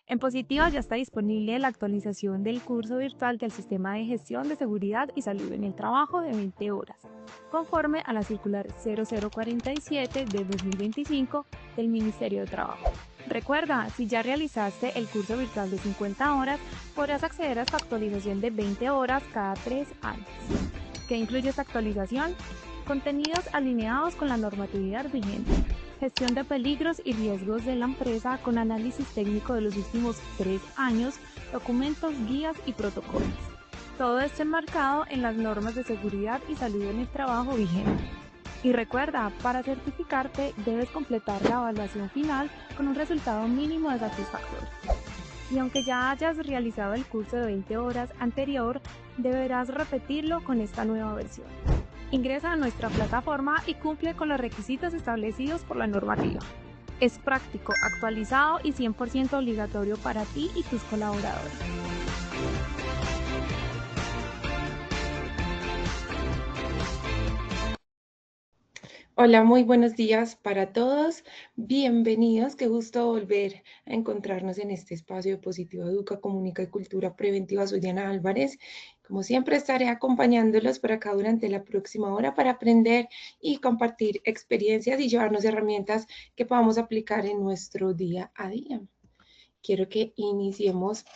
En Positiva ya está disponible la actualización del curso virtual del Sistema de Gestión de Seguridad y Salud en el Trabajo de 20 horas, conforme a la circular 0047 de 2025 del Ministerio de Trabajo. Recuerda, si ya realizaste el curso virtual de 50 horas, podrás acceder a esta actualización de 20 horas cada 3 años. ¿Qué incluye esta actualización? Contenidos alineados con la normatividad vigente. Gestión de peligros y riesgos de la empresa con análisis técnico de los últimos 3 años, documentos, guías y protocolos. Todo esto enmarcado en las normas de seguridad y salud en el trabajo vigentes. Y recuerda, para certificarte debes completar la evaluación final con un resultado mínimo de satisfactorio. Y aunque ya hayas realizado el curso de 20 horas anterior, deberás repetirlo con esta nueva versión. Ingresa a nuestra plataforma y cumple con los requisitos establecidos por la normativa. Es práctico, actualizado y 100% obligatorio para ti y tus colaboradores. Hola, muy buenos días para todos. Bienvenidos. Qué gusto volver a encontrarnos en este espacio de Positiva Educa, Comunica y Cultura Preventiva. Soy Diana Álvarez. Como siempre, estaré acompañándolos por acá durante la próxima hora para aprender y compartir experiencias y llevarnos herramientas que podamos aplicar en nuestro día a día. Quiero que iniciemos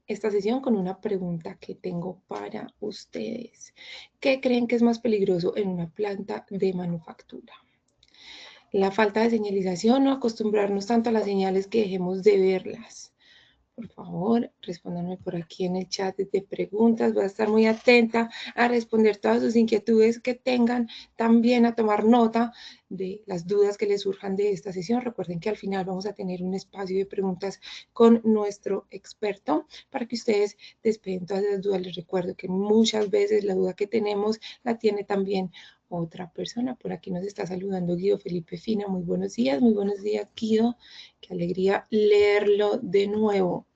esta sesión con una pregunta que tengo para ustedes. ¿Qué creen que es más peligroso en una planta de manufactura? La falta de señalización o acostumbrarnos tanto a las señales que dejemos de verlas. Por favor, respóndanme por aquí en el chat de preguntas. Voy a estar muy atenta a responder todas sus inquietudes que tengan, también a tomar nota de las dudas que les surjan de esta sesión. Recuerden que al final vamos a tener un espacio de preguntas con nuestro experto para que ustedes despejen todas las dudas. Les recuerdo que muchas veces la duda que tenemos la tiene también otra persona. Por aquí nos está saludando Guido Felipe Fina. Muy buenos días, Guido. Qué alegría leerlo de nuevo.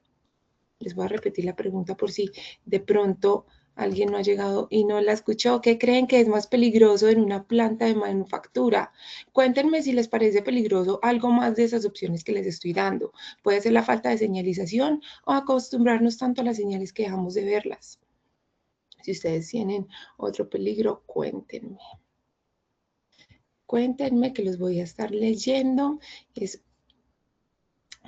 Les voy a repetir la pregunta por si de pronto alguien no ha llegado y no la escuchó. ¿Qué creen que es más peligroso en una planta de manufactura? Cuéntenme si les parece peligroso algo más de esas opciones que les estoy dando. Puede ser la falta de señalización o acostumbrarnos tanto a las señales que dejamos de verlas. Si ustedes tienen otro peligro, cuéntenme. Cuéntenme que los voy a estar leyendo.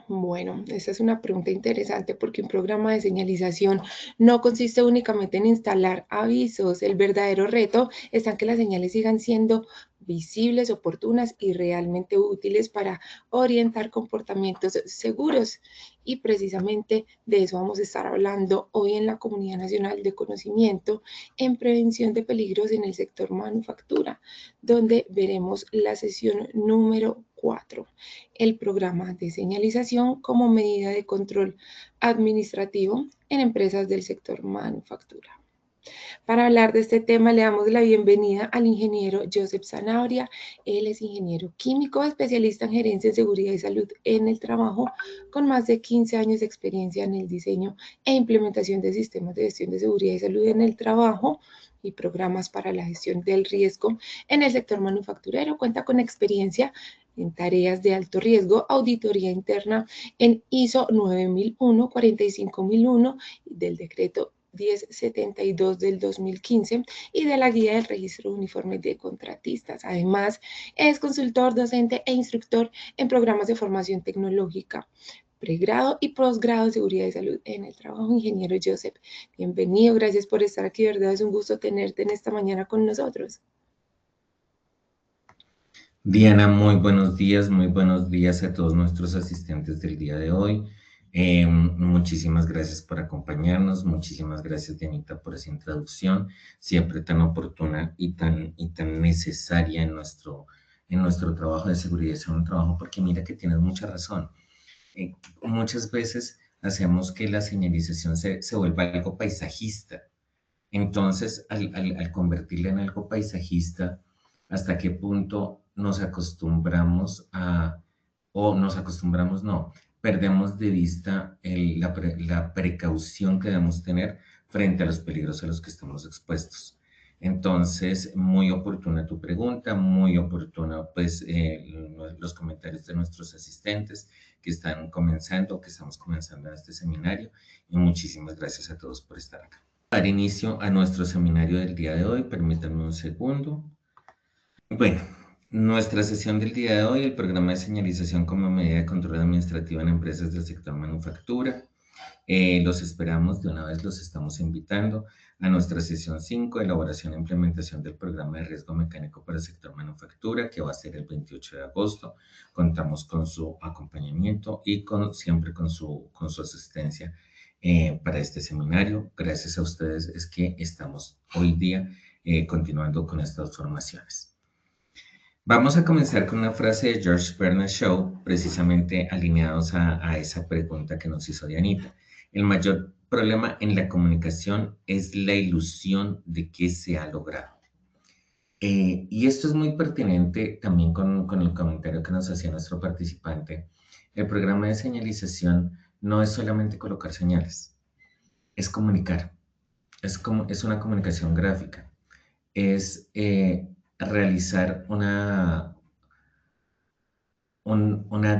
Bueno, esa es una pregunta interesante porque un programa de señalización no consiste únicamente en instalar avisos. El verdadero reto está en que las señales sigan siendo visibles, oportunas y realmente útiles para orientar comportamientos seguros. Y precisamente de eso vamos a estar hablando hoy en la Comunidad Nacional de Conocimiento en Prevención de Peligros en el Sector Manufactura, donde veremos la sesión número 4, el programa de señalización como medida de control administrativo en empresas del sector manufactura. Para hablar de este tema, le damos la bienvenida al ingeniero Joseph Zanabria. Él es ingeniero químico, especialista en gerencia en seguridad y salud en el trabajo, con más de 15 años de experiencia en el diseño e implementación de sistemas de gestión de seguridad y salud en el trabajo y programas para la gestión del riesgo en el sector manufacturero. Cuenta con experiencia en tareas de alto riesgo, auditoría interna en ISO 9001, 45001 del decreto 1072 del 2015 y de la guía del registro uniforme de contratistas. Además, es consultor, docente e instructor en programas de formación tecnológica, pregrado y posgrado de seguridad y salud en el trabajo. Ingeniero Joseph, bienvenido, gracias por estar aquí, de verdad es un gusto tenerte en esta mañana con nosotros. Diana, muy buenos días a todos nuestros asistentes del día de hoy. Muchísimas gracias por acompañarnos, muchísimas gracias, Dianita, por esa introducción, siempre tan oportuna y tan necesaria en nuestro trabajo de seguridad. Es un trabajo porque mira que tienes mucha razón. Muchas veces hacemos que la señalización se vuelva algo paisajista. Entonces, al convertirla en algo paisajista, ¿hasta qué punto nos acostumbramos no, perdemos de vista la precaución que debemos tener frente a los peligros a los que estamos expuestos? Entonces, muy oportuna tu pregunta, muy oportuna pues los comentarios de nuestros asistentes que están comenzando, que estamos comenzando en este seminario, y muchísimas gracias a todos por estar acá. Dar inicio a nuestro seminario del día de hoy, permítanme un segundo. Bueno, nuestra sesión del día de hoy, el programa de señalización como medida de control administrativo en empresas del sector manufactura. Los esperamos, de una vez los estamos invitando a nuestra sesión 5, elaboración e implementación del programa de riesgo mecánico para el sector manufactura, que va a ser el 28 de agosto. Contamos con su acompañamiento y siempre con su asistencia para este seminario. Gracias a ustedes es que estamos hoy día continuando con estas formaciones. Vamos a comenzar con una frase de George Bernard Shaw, precisamente alineados a esa pregunta que nos hizo Dianita. El mayor problema en la comunicación es la ilusión de que se ha logrado. Y esto es muy pertinente también con el comentario que nos hacía nuestro participante. El programa de señalización no es solamente colocar señales, es comunicar. Es una comunicación gráfica. Es realizar una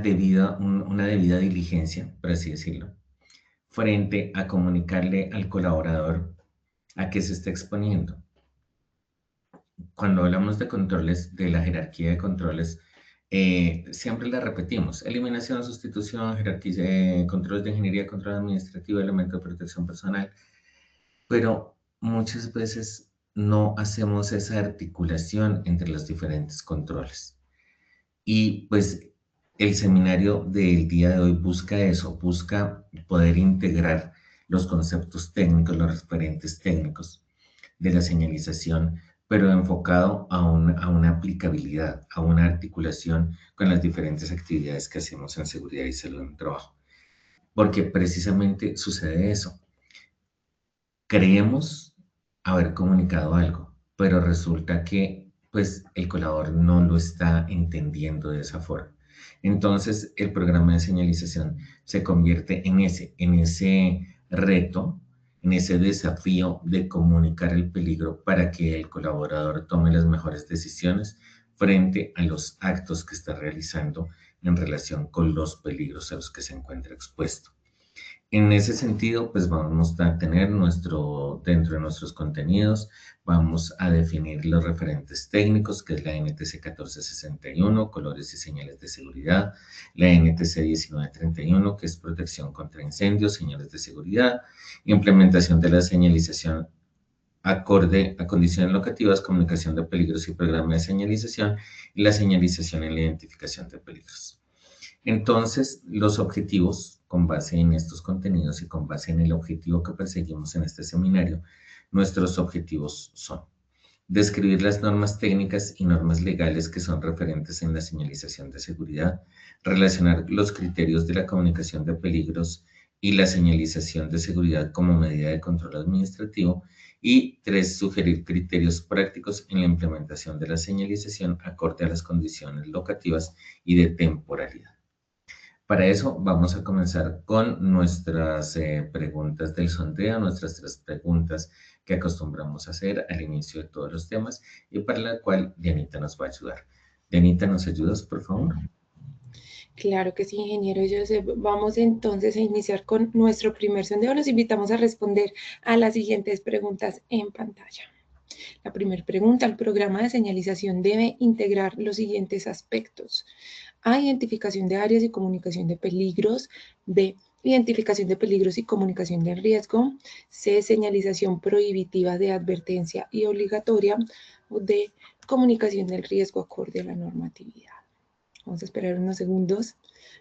debida diligencia, por así decirlo, frente a comunicarle al colaborador a qué se está exponiendo. Cuando hablamos de controles, de la jerarquía de controles, siempre la repetimos: eliminación, sustitución, jerarquía, controles de ingeniería, control administrativo, elemento de protección personal, pero muchas veces no hacemos esa articulación entre los diferentes controles. Y pues el seminario del día de hoy busca eso, busca poder integrar los conceptos técnicos, los referentes técnicos de la señalización, pero enfocado a una aplicabilidad, a una articulación con las diferentes actividades que hacemos en seguridad y salud en el trabajo. Porque precisamente sucede eso. Creemos haber comunicado algo, pero resulta que pues el colaborador no lo está entendiendo de esa forma. Entonces el programa de señalización se convierte en ese reto, en ese desafío de comunicar el peligro para que el colaborador tome las mejores decisiones frente a los actos que está realizando en relación con los peligros a los que se encuentra expuesto. En ese sentido, pues vamos a tener dentro de nuestros contenidos, vamos a definir los referentes técnicos, que es la NTC 1461, colores y señales de seguridad, la NTC 1931, que es protección contra incendios, señales de seguridad, implementación de la señalización acorde a condiciones locativas, comunicación de peligros y programa de señalización, y la señalización en la identificación de peligros. Entonces, los objetivos, con base en estos contenidos y con base en el objetivo que perseguimos en este seminario, nuestros objetivos son: describir las normas técnicas y normas legales que son referentes en la señalización de seguridad, relacionar los criterios de la comunicación de peligros y la señalización de seguridad como medida de control administrativo, y 3, sugerir criterios prácticos en la implementación de la señalización acorde a las condiciones locativas y de temporalidad. Para eso vamos a comenzar con nuestras preguntas del sondeo, nuestras 3 preguntas que acostumbramos a hacer al inicio de todos los temas y para la cual Dianita nos va a ayudar. Dianita, ¿nos ayudas, por favor? Claro que sí, ingeniero Joseph. Vamos entonces a iniciar con nuestro primer sondeo. Los invitamos a responder a las siguientes preguntas en pantalla. La primera pregunta: el programa de señalización debe integrar los siguientes aspectos: A, identificación de áreas y comunicación de peligros; B, identificación de peligros y comunicación de riesgo; C, señalización prohibitiva de advertencia y obligatoria; o D, comunicación del riesgo acorde a la normatividad. Vamos a esperar unos segundos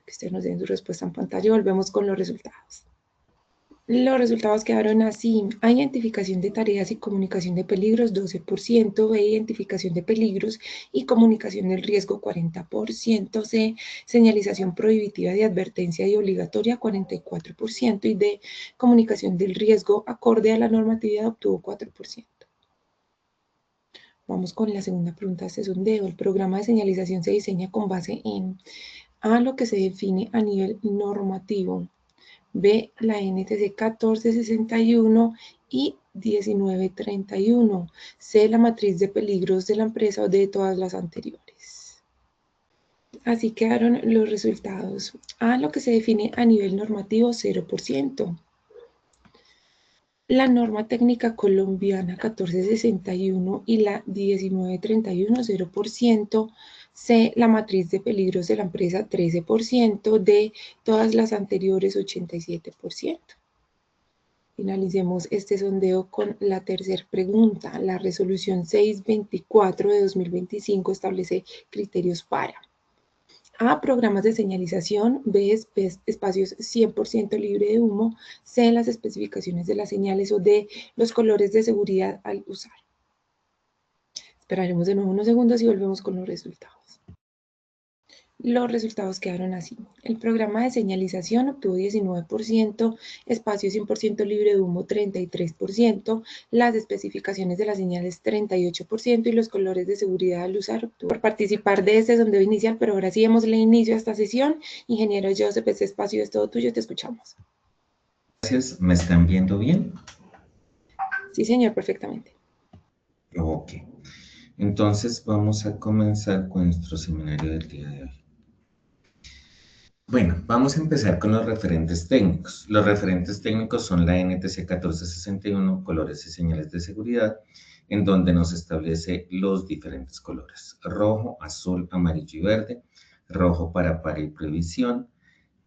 que ustedes nos den su respuesta en pantalla y volvemos con los resultados. Los resultados quedaron así: A, identificación de tareas y comunicación de peligros, 12%; B, identificación de peligros y comunicación del riesgo, 40%; C, señalización prohibitiva de advertencia y obligatoria, 44%; y D, comunicación del riesgo acorde a la normatividad, obtuvo 4%. Vamos con la segunda pregunta de este sondeo. El programa de señalización se diseña con base en: A, lo que se define a nivel normativo; B, la NTC 1461 y 1931. C, la matriz de peligros de la empresa o de todas las anteriores. Así quedaron los resultados. A, lo que se define a nivel normativo, 0%. La norma técnica colombiana 1461 y la 1931, 0%. C, la matriz de peligros de la empresa, 13%. D, todas las anteriores, 87%. Finalicemos este sondeo con la tercera pregunta. La resolución 624 de 2025 establece criterios para A, programas de señalización. B, espacios 100% libre de humo. C, las especificaciones de las señales. O D, los colores de seguridad al usar. Esperaremos de nuevo unos segundos y volvemos con los resultados. Los resultados quedaron así. El programa de señalización obtuvo 19%, espacio 100% libre de humo 33%, las especificaciones de las señales 38% y los colores de seguridad al usar obtuvo. Por participar de este sondeo inicial, pero ahora sí démosle inicio a esta sesión. Ingeniero Joseph, este espacio es todo tuyo, te escuchamos. Gracias, ¿me están viendo bien? Sí, señor, perfectamente. Ok, entonces vamos a comenzar con nuestro seminario del día de hoy. Bueno, vamos a empezar con los referentes técnicos. Los referentes técnicos son la NTC 1461, colores y señales de seguridad, en donde nos establece los diferentes colores: rojo, azul, amarillo y verde. Rojo para par y prohibición,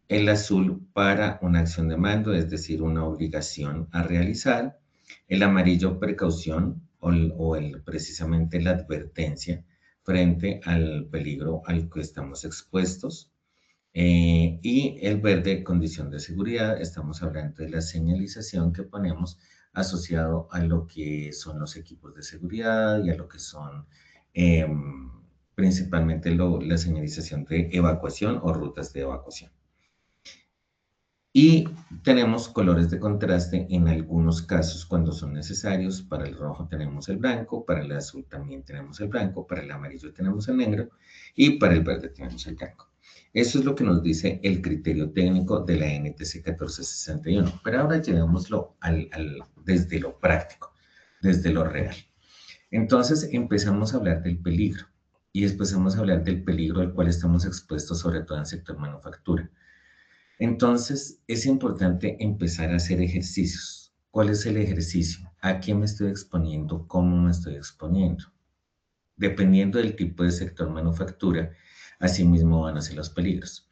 el azul para una acción de mando, es decir, una obligación a realizar, el amarillo precaución precisamente la advertencia frente al peligro al que estamos expuestos. Y el verde, condición de seguridad, estamos hablando de la señalización que ponemos asociado a lo que son los equipos de seguridad y a lo que son principalmente la señalización de evacuación o rutas de evacuación. Y tenemos colores de contraste en algunos casos cuando son necesarios. Para el rojo tenemos el blanco, para el azul también tenemos el blanco, para el amarillo tenemos el negro y para el verde tenemos el blanco. Eso es lo que nos dice el criterio técnico de la NTC 1461. Pero ahora llevémoslo desde lo práctico, desde lo real. Entonces empezamos a hablar del peligro y después vamos a hablar del peligro al cual estamos expuestos, sobre todo en el sector manufactura. Entonces es importante empezar a hacer ejercicios. ¿Cuál es el ejercicio? ¿A qué me estoy exponiendo? ¿Cómo me estoy exponiendo? Dependiendo del tipo de sector manufactura, asimismo van a ser los peligros.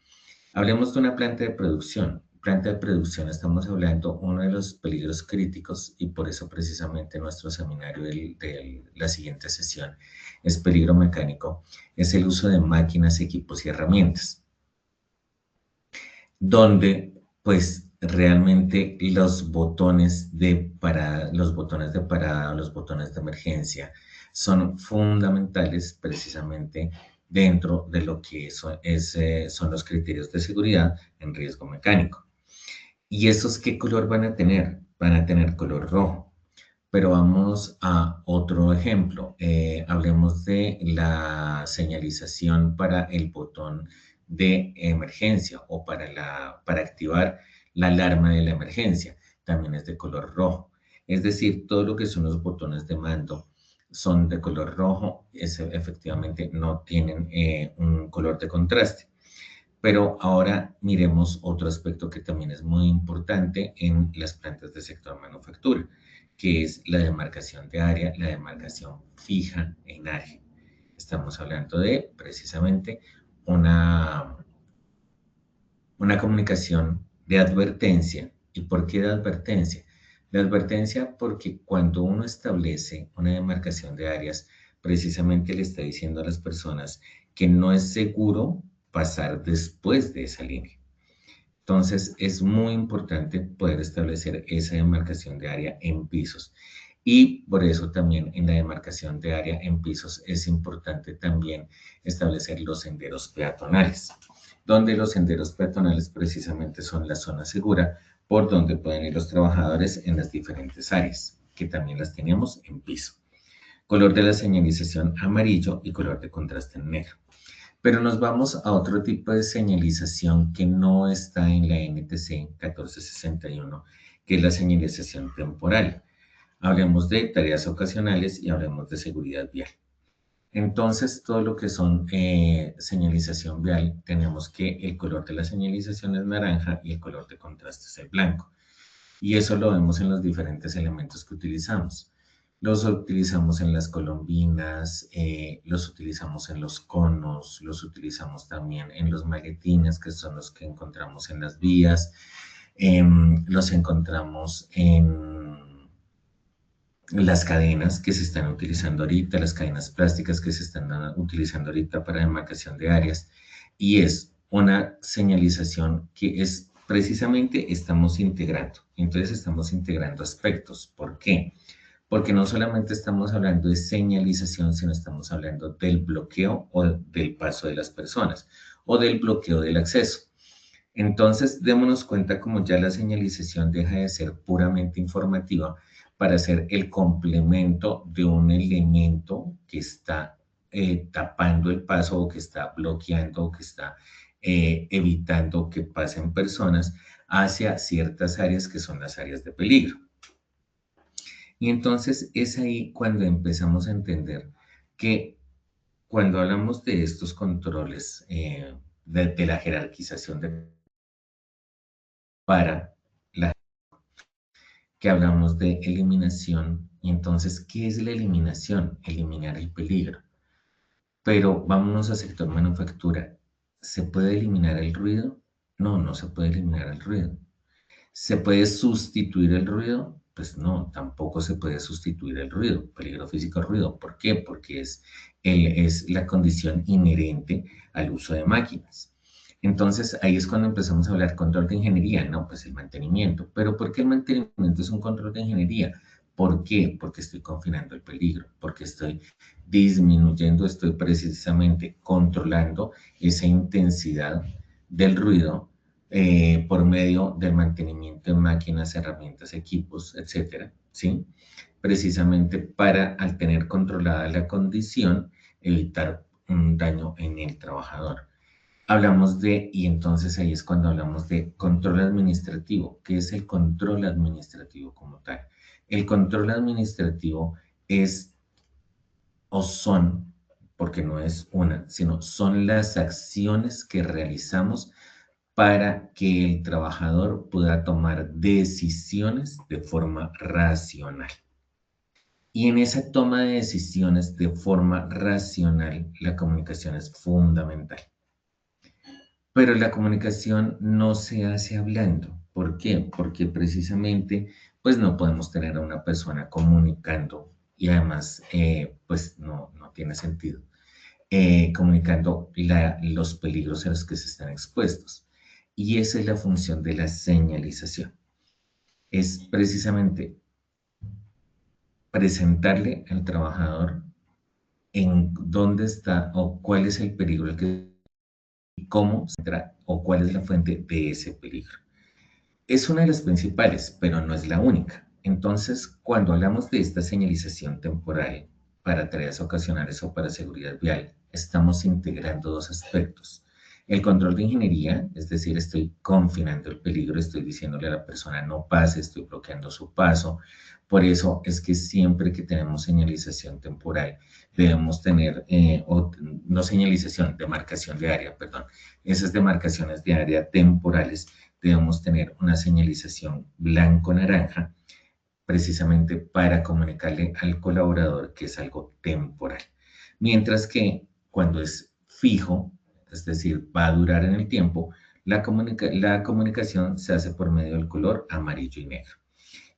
Hablemos de una planta de producción. Planta de producción, estamos hablando uno de los peligros críticos y por eso precisamente nuestro seminario de la siguiente sesión es peligro mecánico, es el uso de máquinas, equipos y herramientas, donde pues realmente los botones de parada, los botones de emergencia son fundamentales precisamente dentro de lo que son los criterios de seguridad en riesgo mecánico. ¿Y esos qué color van a tener? Van a tener color rojo. Pero vamos a otro ejemplo. Hablemos de la señalización para el botón de emergencia o para activar la alarma de la emergencia. También es de color rojo. Es decir, todo lo que son los botones de mando son de color rojo. Efectivamente no tienen un color de contraste. Pero ahora miremos otro aspecto que también es muy importante en las plantas del sector manufactura, que es la demarcación de área, la demarcación fija en área. Estamos hablando de precisamente una comunicación de advertencia. ¿Y por qué de advertencia? De advertencia porque cuando uno establece una demarcación de áreas, precisamente le está diciendo a las personas que no es seguro pasar después de esa línea. Entonces, es muy importante poder establecer esa demarcación de área en pisos. Y por eso también en la demarcación de área en pisos es importante también establecer los senderos peatonales, donde los senderos peatonales precisamente son la zona segura por donde pueden ir los trabajadores en las diferentes áreas, que también las tenemos en piso. Color de la señalización amarillo y color de contraste en negro. Pero nos vamos a otro tipo de señalización que no está en la NTC 1461, que es la señalización temporal. Hablemos de tareas ocasionales y hablemos de seguridad vial. Entonces, todo lo que son señalización vial, tenemos que el color de la señalización es naranja y el color de contraste es el blanco. Y eso lo vemos en los diferentes elementos que utilizamos. Los utilizamos en las colombinas, los utilizamos en los conos, los utilizamos también en los maletines, que son los que encontramos en las vías, los encontramos en las cadenas que se están utilizando ahorita, las cadenas plásticas que se están utilizando ahorita para demarcación de áreas, y es una señalización que es precisamente estamos integrando. Entonces estamos integrando aspectos. ¿Por qué? Porque no solamente estamos hablando de señalización, sino estamos hablando del bloqueo o del paso de las personas o del bloqueo del acceso. Entonces, démonos cuenta como ya la señalización deja de ser puramente informativa para ser el complemento de un elemento que está tapando el paso o que está bloqueando o que está evitando que pasen personas hacia ciertas áreas que son las áreas de peligro. Y entonces es ahí cuando empezamos a entender que cuando hablamos de estos controles de la jerarquización para la que hablamos de eliminación, y entonces, ¿qué es la eliminación? Eliminar el peligro. Pero vámonos al sector manufactura. ¿Se puede eliminar el ruido? No, no se puede eliminar el ruido. ¿Se puede sustituir el ruido? Pues no, tampoco se puede sustituir el ruido, peligro físico ruido. ¿Por qué? Porque es la condición inherente al uso de máquinas. Entonces, ahí es cuando empezamos a hablar control de ingeniería, no, pues el mantenimiento. ¿Pero por qué el mantenimiento es un control de ingeniería? ¿Por qué? Porque estoy confinando el peligro, porque estoy disminuyendo, estoy precisamente controlando esa intensidad del ruido por medio del mantenimiento de máquinas, herramientas, equipos, etcétera, ¿sí? Precisamente para, al tener controlada la condición, evitar un daño en el trabajador. Hablamos de, y entonces ahí es cuando hablamos de control administrativo. ¿Qué es el control administrativo como tal? El control administrativo es o son, porque no es una, sino son las acciones que realizamos para que el trabajador pueda tomar decisiones de forma racional. Y en esa toma de decisiones de forma racional, la comunicación es fundamental. Pero la comunicación no se hace hablando. ¿Por qué? Porque precisamente, pues no podemos tener a una persona comunicando y además, pues no tiene sentido. Comunicando los peligros a los que se están expuestos. Y esa es la función de la señalización. Es precisamente presentarle al trabajador en dónde está o cuál es el peligro y cómo se entra o cuál es la fuente de ese peligro. Es una de las principales, pero no es la única. Entonces, cuando hablamos de esta señalización temporal para tareas ocasionales o para seguridad vial, estamos integrando dos aspectos. El control de ingeniería, es decir, estoy confinando el peligro, estoy diciéndole a la persona no pase, estoy bloqueando su paso. Por eso es que siempre que tenemos señalización temporal, debemos tener, no señalización, demarcación de área, perdón, esas demarcaciones de área temporales, debemos tener una señalización blanco-naranja, precisamente para comunicarle al colaborador que es algo temporal. Mientras que cuando es fijo, es decir, va a durar en el tiempo, la comunicación se hace por medio del color amarillo y negro.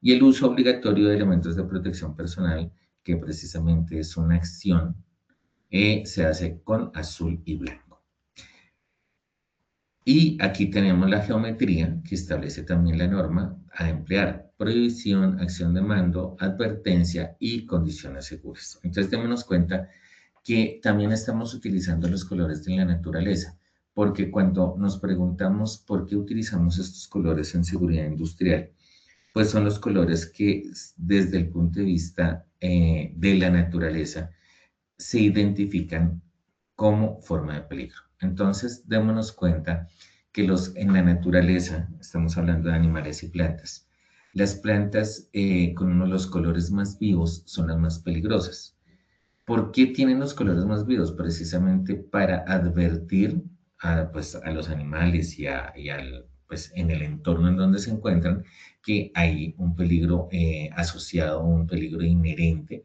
Y el uso obligatorio de elementos de protección personal, que precisamente es una acción, se hace con azul y blanco. Y aquí tenemos la geometría que establece también la norma a emplear: prohibición, acción de mando, advertencia y condiciones seguras. Entonces, démonos cuenta que también estamos utilizando los colores de la naturaleza, porque cuando nos preguntamos por qué utilizamos estos colores en seguridad industrial, pues son los colores que desde el punto de vista de la naturaleza se identifican como forma de peligro. Entonces, démonos cuenta que en la naturaleza, estamos hablando de animales y plantas, las plantas con uno de los colores más vivos son las más peligrosas. ¿Por qué tienen los colores más vivos? Precisamente para advertir pues, a los animales pues, en el entorno en donde se encuentran que hay un peligro asociado, un peligro inherente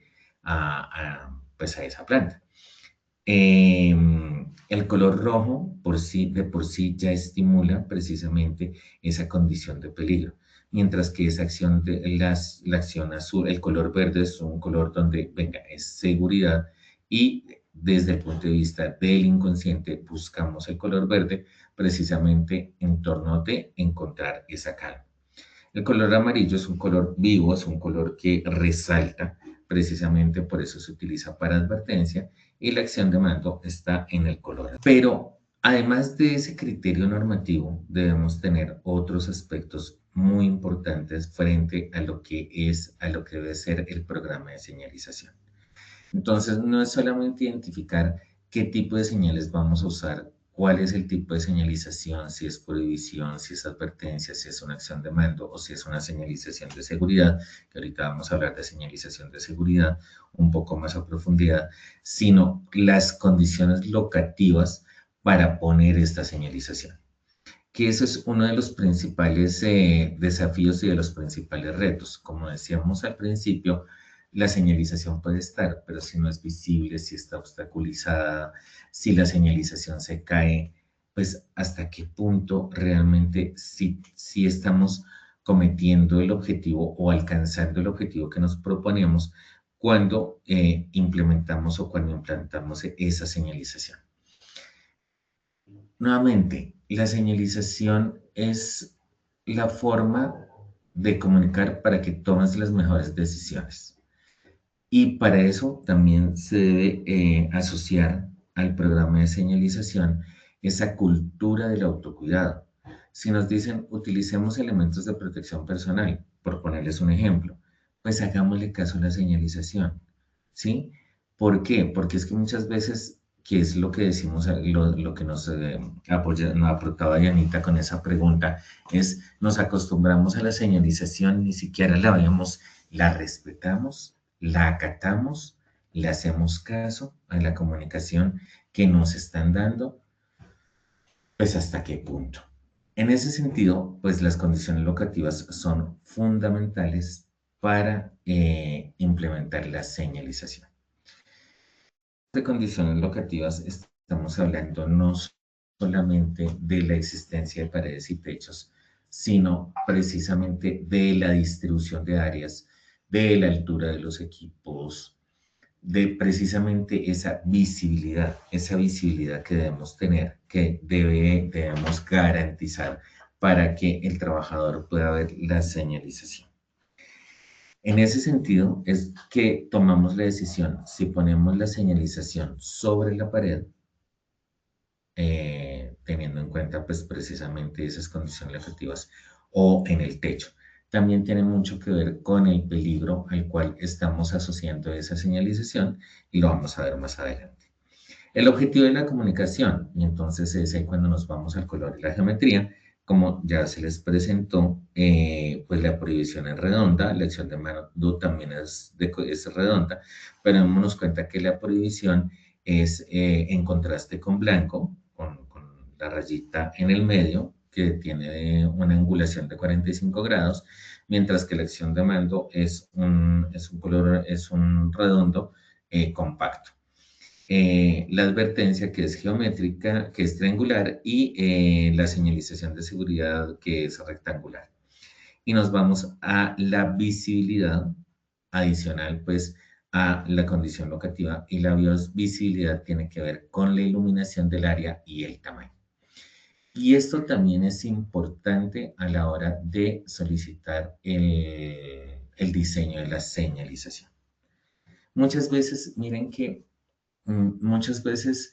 pues, a esa planta. El color rojo de por sí ya estimula precisamente esa condición de peligro, mientras que la acción azul, el color verde es un color donde, venga, es seguridad y desde el punto de vista del inconsciente buscamos el color verde precisamente en torno de encontrar esa calma. El color amarillo es un color vivo, es un color que resalta, precisamente por eso se utiliza para advertencia, y la acción de mando está en el color. Pero además de ese criterio normativo, debemos tener otros aspectos muy importantes frente a lo que debe ser el programa de señalización. Entonces, no es solamente identificar qué tipo de señales vamos a usar, cuál es el tipo de señalización, si es prohibición, si es advertencia, si es una acción de mando o si es una señalización de seguridad, que ahorita vamos a hablar de señalización de seguridad un poco más a profundidad, sino las condiciones locativas para poner esta señalización. Que ese es uno de los principales desafíos y de los principales retos. Como decíamos al principio, la señalización puede estar, pero si no es visible, si está obstaculizada, si la señalización se cae, pues hasta qué punto realmente si estamos cometiendo el objetivo o alcanzando el objetivo que nos proponemos cuando implementamos o cuando implantamos esa señalización. Nuevamente, la señalización es la forma de comunicar para que tomes las mejores decisiones. Y para eso también se debe asociar al programa de señalización esa cultura del autocuidado. Si nos dicen utilicemos elementos de protección personal, por ponerles un ejemplo, pues hagámosle caso a la señalización, ¿sí? ¿Por qué? Porque es que muchas veces, que es lo que decimos, lo que nos aportaba Yanita con esa pregunta, es nos acostumbramos a la señalización, ni siquiera la vemos, la respetamos, la acatamos, le hacemos caso a la comunicación que nos están dando, pues hasta qué punto. En ese sentido, pues las condiciones locativas son fundamentales para implementar la señalización. De condiciones locativas estamos hablando no solamente de la existencia de paredes y techos, sino precisamente de la distribución de áreas, de la altura de los equipos, de precisamente esa visibilidad que debemos tener, que debemos garantizar para que el trabajador pueda ver la señalización. En ese sentido es que tomamos la decisión, si ponemos la señalización sobre la pared, teniendo en cuenta pues precisamente esas condiciones efectivas, o en el techo. También tiene mucho que ver con el peligro al cual estamos asociando esa señalización y lo vamos a ver más adelante. El objetivo de la comunicación, y entonces es ahí cuando nos vamos al color y la geometría, como ya se les presentó, pues la prohibición es redonda, la acción de mando también es redonda, pero démonos cuenta que la prohibición es en contraste con blanco, con la rayita en el medio, que tiene una angulación de 45 grados, mientras que la acción de mando es un redondo compacto. La advertencia que es geométrica, que es triangular, y la señalización de seguridad que es rectangular. Y nos vamos a la visibilidad adicional, pues, a la condición locativa, y la visibilidad tiene que ver con la iluminación del área y el tamaño. Y esto también es importante a la hora de solicitar el diseño de la señalización. Muchas veces, miren que muchas veces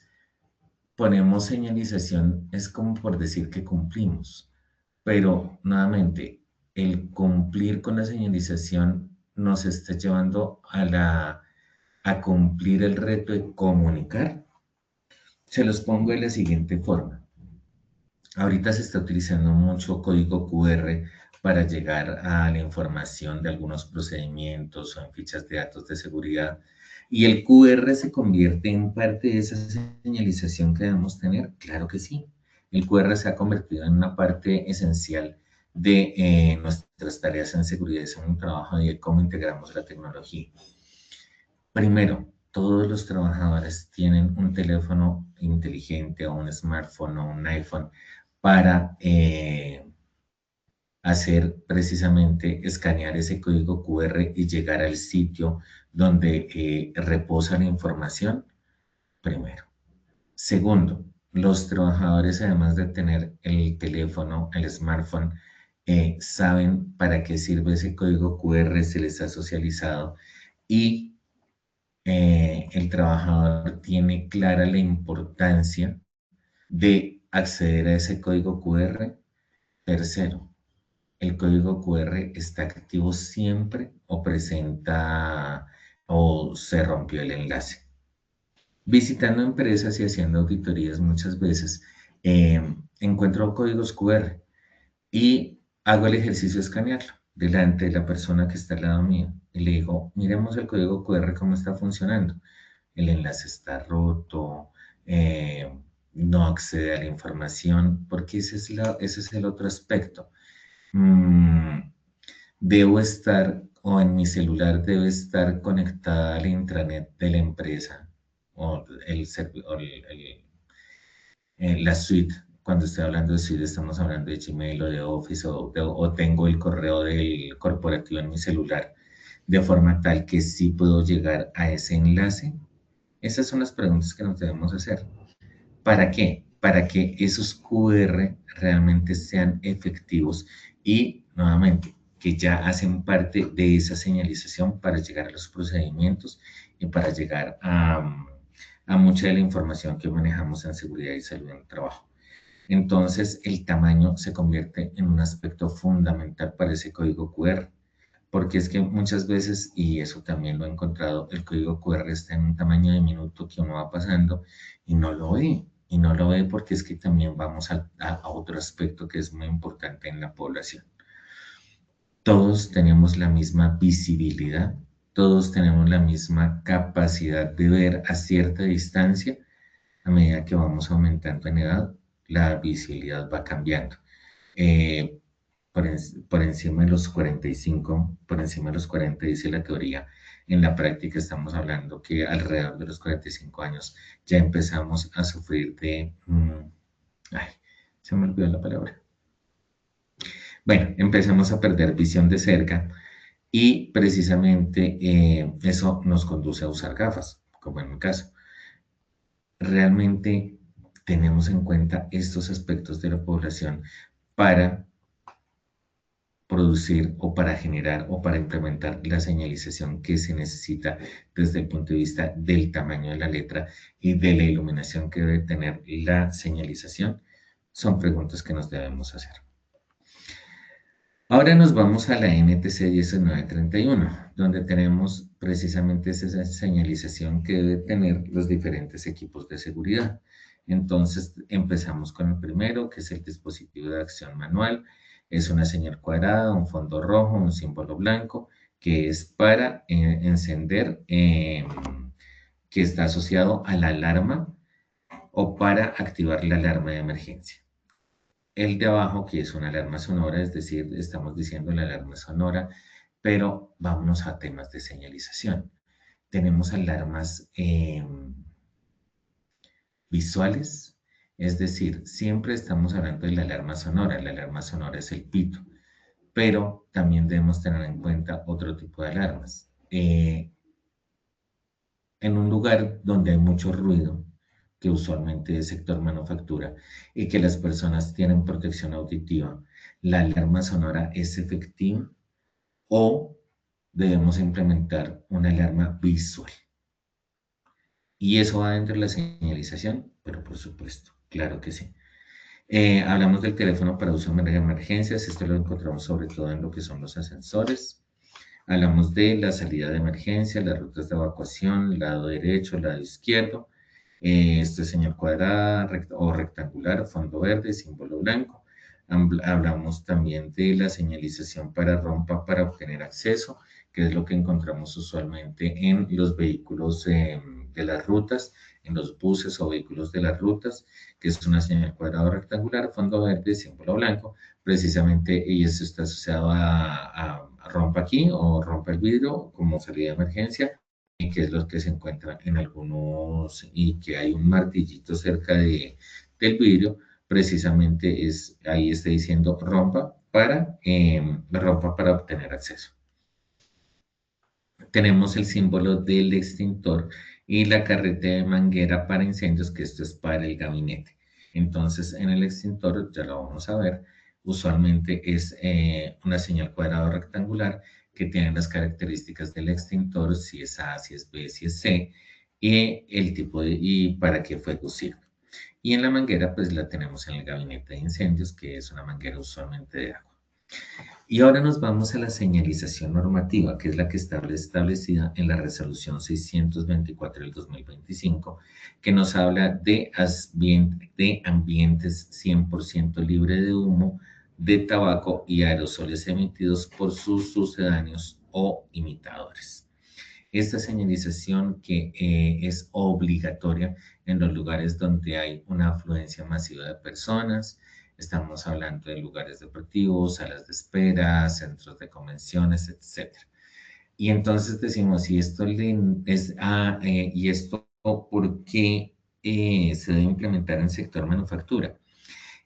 ponemos señalización, es como por decir que cumplimos, pero nuevamente, el cumplir con la señalización nos está llevando a cumplir el reto de comunicar, Se los pongo de la siguiente forma. Ahorita se está utilizando mucho código QR para llegar a la información de algunos procedimientos o en fichas de datos de seguridad. ¿Y el QR se convierte en parte de esa señalización que debemos tener? Claro que sí. El QR se ha convertido en una parte esencial de nuestras tareas en seguridad y en un trabajo de cómo integramos la tecnología. Primero, todos los trabajadores tienen un teléfono inteligente o un smartphone o un iPhone para hacer precisamente escanear ese código QR y llegar al sitio donde reposa la información, primero. Segundo, los trabajadores, además de tener el teléfono, el smartphone, saben para qué sirve ese código QR, se les ha socializado y el trabajador tiene clara la importancia de acceder a ese código QR. Tercero, el código QR está activo siempre o presenta o se rompió el enlace. Visitando empresas y haciendo auditorías muchas veces, encuentro códigos QR y hago el ejercicio de escanearlo delante de la persona que está al lado mío y le digo, miremos el código QR cómo está funcionando. El enlace está roto, no accede a la información, porque ese es el otro aspecto. Debo estar, o en mi celular debe estar conectada al intranet de la empresa, o la suite. Cuando estoy hablando de suite, estamos hablando de Gmail o de Office, o tengo el correo del corporativo en mi celular, de forma tal que sí puedo llegar a ese enlace. Esas son las preguntas que nos debemos hacer. ¿Para qué? Para que esos QR realmente sean efectivos y, nuevamente, que ya hacen parte de esa señalización para llegar a los procedimientos y para llegar a mucha de la información que manejamos en seguridad y salud en el trabajo. Entonces, el tamaño se convierte en un aspecto fundamental para ese código QR, porque es que muchas veces, y eso también lo he encontrado, el código QR está en un tamaño diminuto que uno va pasando y no lo ve. Y no lo ve porque es que también vamos a otro aspecto que es muy importante en la población. Todos tenemos la misma visibilidad, todos tenemos la misma capacidad de ver a cierta distancia. A medida que vamos aumentando en edad, la visibilidad va cambiando. Por encima de los 45, por encima de los 40 dice la teoría. En la práctica estamos hablando que alrededor de los 45 años ya empezamos a sufrir de... ay, se me olvidó la palabra. Bueno, empezamos a perder visión de cerca y precisamente eso nos conduce a usar gafas, como en mi caso. Realmente tenemos en cuenta estos aspectos de la población para producir o para generar o para implementar la señalización que se necesita desde el punto de vista del tamaño de la letra y de la iluminación que debe tener la señalización, son preguntas que nos debemos hacer. Ahora nos vamos a la NTC 1931, donde tenemos precisamente esa señalización que debe tener los diferentes equipos de seguridad. Entonces empezamos con el primero, que es el dispositivo de acción manual. Es una señal cuadrada, un fondo rojo, un símbolo blanco, que es para encender, que está asociado a la alarma o para activar la alarma de emergencia. El de abajo, que es una alarma sonora, es decir, estamos diciendo la alarma sonora, pero vámonos a temas de señalización. Tenemos alarmas visuales, es decir, siempre estamos hablando de la alarma sonora es el pito, pero también debemos tener en cuenta otro tipo de alarmas. En un lugar donde hay mucho ruido, que usualmente es sector manufactura, y que las personas tienen protección auditiva, ¿la alarma sonora es efectiva o debemos implementar una alarma visual? ¿Y eso va dentro de la señalización? Pero por supuesto, claro que sí. Hablamos del teléfono para uso de emergencias, esto lo encontramos sobre todo en lo que son los ascensores. Hablamos de la salida de emergencia, las rutas de evacuación, lado derecho, lado izquierdo. Esto es señal cuadrada o rectangular, fondo verde, símbolo blanco. Hablamos también de la señalización para rompa para obtener acceso, que es lo que encontramos usualmente en los vehículos de las rutas, en los buses o vehículos de las rutas, que es una señal cuadrada o rectangular, fondo verde, símbolo blanco. Precisamente, y eso está asociado a rompa aquí o rompa el vidrio como salida de emergencia, y que es lo que se encuentra en algunos, y que hay un martillito cerca del vidrio, precisamente es, ahí está diciendo rompa para obtener acceso. Tenemos el símbolo del extintor y la carreta de manguera para incendios, que esto es para el gabinete. Entonces, en el extintor, ya lo vamos a ver, usualmente es una señal cuadrada o rectangular que tiene las características del extintor, si es A, si es B, si es C, y el tipo y para qué fuego sirve. Y en la manguera, pues la tenemos en el gabinete de incendios, que es una manguera usualmente de agua. Y ahora nos vamos a la señalización normativa, que es la que está establecida en la resolución 624 del 2025, que nos habla de ambientes 100% libre de humo, de tabaco y aerosoles emitidos por sus sucedáneos o imitadores. Esta señalización que es obligatoria en los lugares donde hay una afluencia masiva de personas. Estamos hablando de lugares deportivos, salas de espera, centros de convenciones, etc. Y entonces decimos, ¿y esto por qué se debe implementar en el sector manufactura?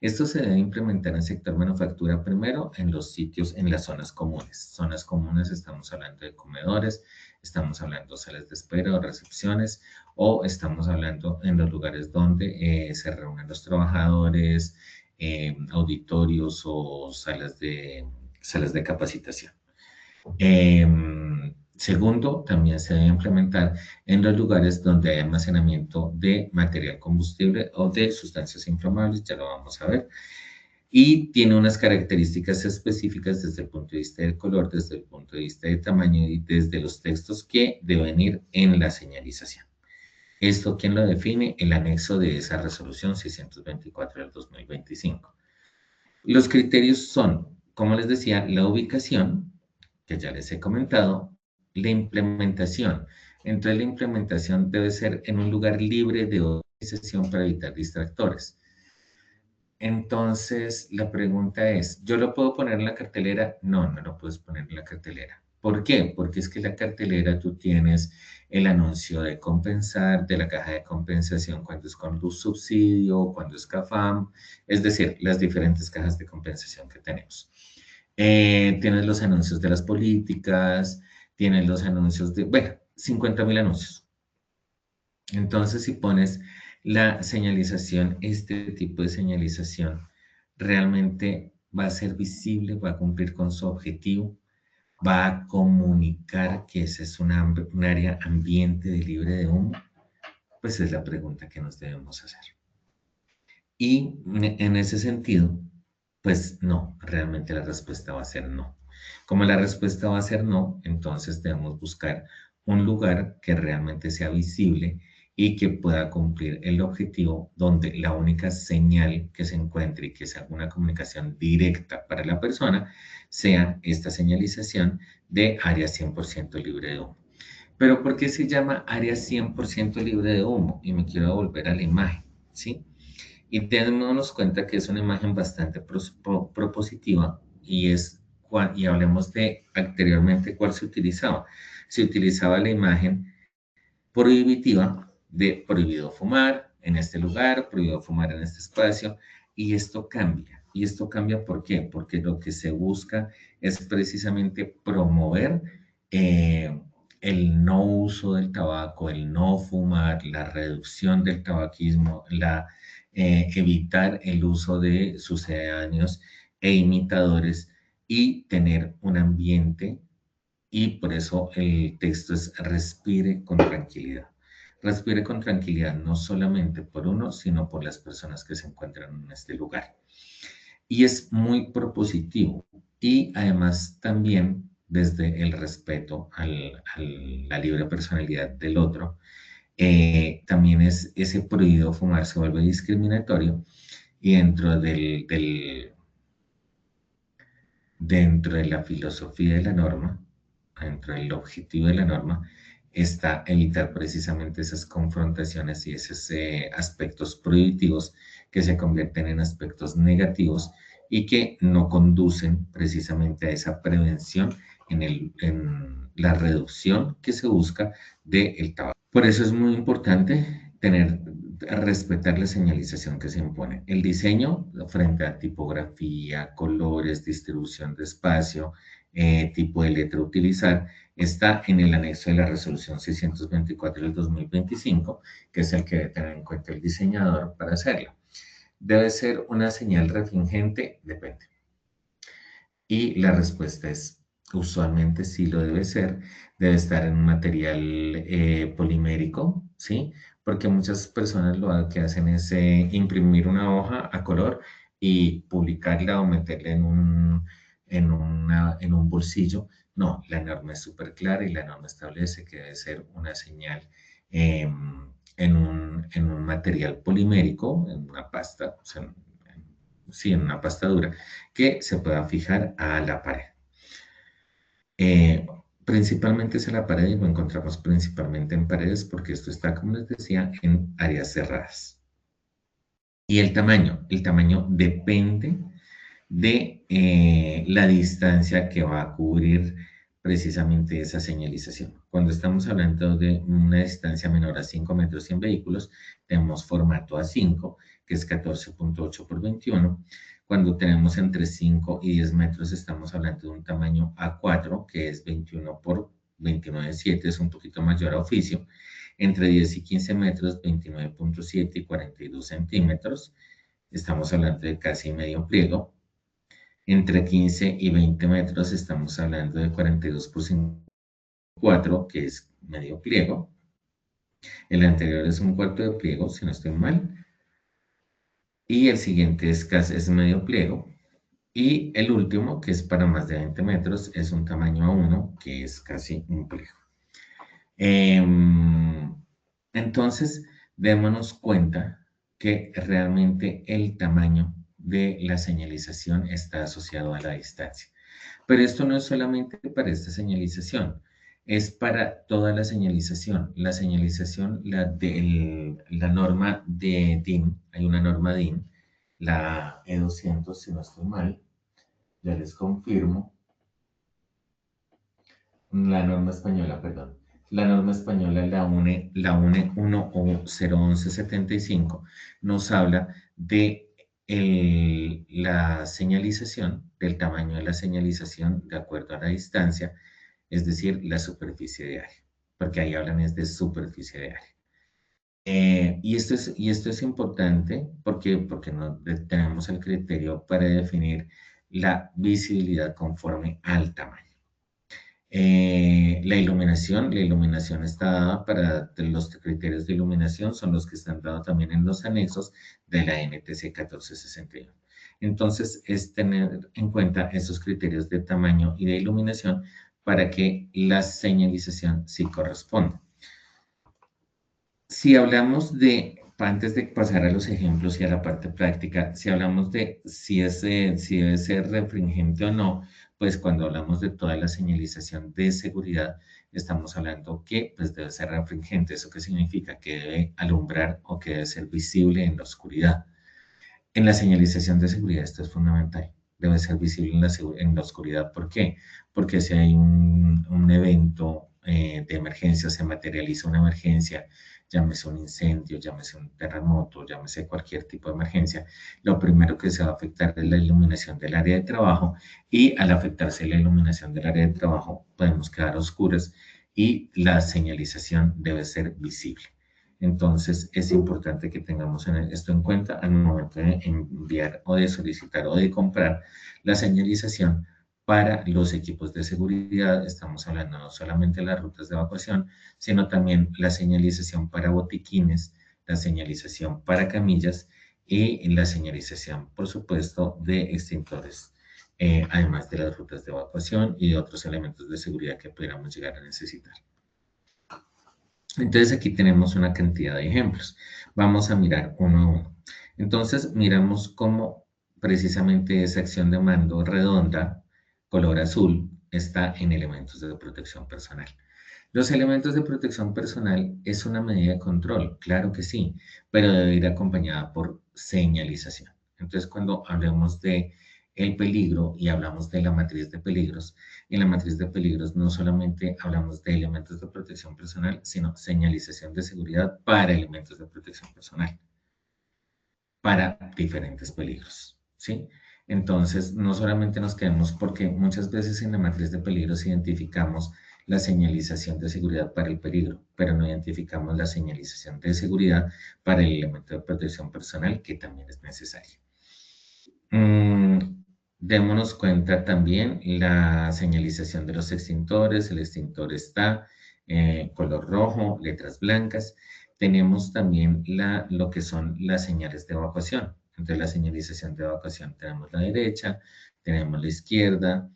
Esto se debe implementar en el sector manufactura primero en los sitios, en las zonas comunes. Zonas comunes, estamos hablando de comedores, estamos hablando de salas de espera o recepciones, o estamos hablando en los lugares donde se reúnen los trabajadores, auditorios o salas de capacitación. Segundo, también se debe implementar en los lugares donde hay almacenamiento de material combustible o de sustancias inflamables, ya lo vamos a ver. Y tiene unas características específicas desde el punto de vista del color, desde el punto de vista de tamaño y desde los textos que deben ir en la señalización. ¿Esto quién lo define? El anexo de esa resolución 624 del 2025. Los criterios son, como les decía, la ubicación, que ya les he comentado, la implementación. Entonces, la implementación debe ser en un lugar libre de organización para evitar distractores. Entonces, la pregunta es, ¿yo lo puedo poner en la cartelera? No, no lo puedes poner en la cartelera. ¿Por qué? Porque es que la cartelera tú tienes el anuncio de compensar, de la caja de compensación cuando es con luz subsidio, cuando es CAFAM, es decir, las diferentes cajas de compensación que tenemos. Tienes los anuncios de las políticas, tienes los anuncios de, bueno, 50.000 anuncios. Entonces, si pones la señalización, este tipo de señalización, realmente va a ser visible, va a cumplir con su objetivo, va a comunicar que ese es un área ambiente de libre de humo, pues es la pregunta que nos debemos hacer. Y en ese sentido, pues no, realmente la respuesta va a ser no. Como la respuesta va a ser no, entonces debemos buscar un lugar que realmente sea visible y que pueda cumplir el objetivo donde la única señal que se encuentre y que sea una comunicación directa para la persona sea esta señalización de área 100% libre de humo. Pero ¿por qué se llama área 100% libre de humo? Y me quiero volver a la imagen, ¿sí? Y démonos cuenta que es una imagen bastante propositiva y hablemos de anteriormente cuál se utilizaba. Se utilizaba la imagen prohibitiva de prohibido fumar en este lugar, prohibido fumar en este espacio, y esto cambia. ¿Y esto cambia por qué? Porque lo que se busca es precisamente promover el no uso del tabaco, el no fumar, la reducción del tabaquismo, evitar el uso de sucedáneos e imitadores y tener un ambiente, y por eso el texto es respire con tranquilidad. Respire con tranquilidad no solamente por uno, sino por las personas que se encuentran en este lugar. Y es muy propositivo y además también desde el respeto a la libre personalidad del otro, también ese prohibido fumar se vuelve discriminatorio y dentro de la filosofía de la norma, dentro del objetivo de la norma, está evitar precisamente esas confrontaciones y esos aspectos prohibitivos que se convierten en aspectos negativos y que no conducen precisamente a esa prevención en la reducción que se busca del tabaco. Por eso es muy importante respetar la señalización que se impone. El diseño frente a tipografía, colores, distribución de espacio, tipo de letra a utilizar, está en el anexo de la resolución 624 del 2025, que es el que debe tener en cuenta el diseñador para hacerlo. ¿Debe ser una señal refringente? Depende. Y la respuesta es, usualmente sí lo debe ser, debe estar en un material polimérico, ¿sí? Porque muchas personas lo que hacen es imprimir una hoja a color y publicarla o meterla en un bolsillo. No, la norma es súper clara y la norma establece que debe ser una señal en un material polimérico, en una pasta, o sea, sí, en una pasta dura, que se pueda fijar a la pared. Principalmente es a la pared y lo encontramos principalmente en paredes porque esto está, como les decía, en áreas cerradas. Y el tamaño depende de la distancia que va a cubrir precisamente esa señalización. Cuando estamos hablando de una distancia menor a 5 metros en vehículos, tenemos formato A5, que es 14.8 por 21. Cuando tenemos entre 5 y 10 metros, estamos hablando de un tamaño A4, que es 21 por 29.7, es un poquito mayor a oficio. Entre 10 y 15 metros, 29.7 y 42 centímetros. Estamos hablando de casi medio pliego. Entre 15 y 20 metros estamos hablando de 42 por 54, que es medio pliego. El anterior es un cuarto de pliego, si no estoy mal. Y el siguiente es medio pliego. Y el último, que es para más de 20 metros, es un tamaño A1, que es casi un pliego. Entonces, démonos cuenta que realmente el tamaño de la señalización está asociado a la distancia. Pero esto no es solamente para esta señalización, es para toda la señalización. La señalización, la norma de DIN, hay una norma DIN, la E200, si no estoy mal, ya les confirmo, la norma española, perdón. La norma española, la UNE 01175, nos habla de la señalización, del tamaño de la señalización de acuerdo a la distancia, es decir, la superficie de área, porque ahí hablan es de superficie de área. Y esto es importante porque no tenemos el criterio para definir la visibilidad conforme al tamaño. La iluminación está dada los criterios de iluminación son los que están dados también en los anexos de la NTC 1461. Entonces, es tener en cuenta esos criterios de tamaño y de iluminación para que la señalización sí corresponda. Si hablamos antes de pasar a los ejemplos y a la parte práctica, si hablamos de si debe ser refringente o no, pues cuando hablamos de toda la señalización de seguridad, estamos hablando que pues debe ser refringente. ¿Eso qué significa? Que debe alumbrar o que debe ser visible en la oscuridad. En la señalización de seguridad esto es fundamental. Debe ser visible en la oscuridad. ¿Por qué? Porque si hay un evento de emergencia, se materializa una emergencia, llámese un incendio, llámese un terremoto, llámese cualquier tipo de emergencia, lo primero que se va a afectar es la iluminación del área de trabajo y al afectarse la iluminación del área de trabajo podemos quedar oscuras y la señalización debe ser visible. Entonces, es importante que tengamos esto en cuenta al momento de enviar o de solicitar o de comprar la señalización para los equipos de seguridad. Estamos hablando no solamente de las rutas de evacuación, sino también la señalización para botiquines, la señalización para camillas y la señalización, por supuesto, de extintores, además de las rutas de evacuación y de otros elementos de seguridad que pudiéramos llegar a necesitar. Entonces aquí tenemos una cantidad de ejemplos. Vamos a mirar uno a uno. Entonces miramos cómo precisamente esa acción de mando redonda, color azul, está en elementos de protección personal. Los elementos de protección personal es una medida de control, claro que sí, pero debe ir acompañada por señalización. Entonces, cuando hablemos de el peligro y hablamos de la matriz de peligros, en la matriz de peligros no solamente hablamos de elementos de protección personal, sino señalización de seguridad para elementos de protección personal, para diferentes peligros, ¿sí? Entonces, no solamente nos quedemos porque muchas veces en la matriz de peligros identificamos la señalización de seguridad para el peligro, pero no identificamos la señalización de seguridad para el elemento de protección personal que también es necesario. Démonos cuenta también la señalización de los extintores. El extintor está color rojo, letras blancas. Tenemos también lo que son las señales de evacuación. Entonces, la señalización de evacuación tenemos la derecha, tenemos la izquierda.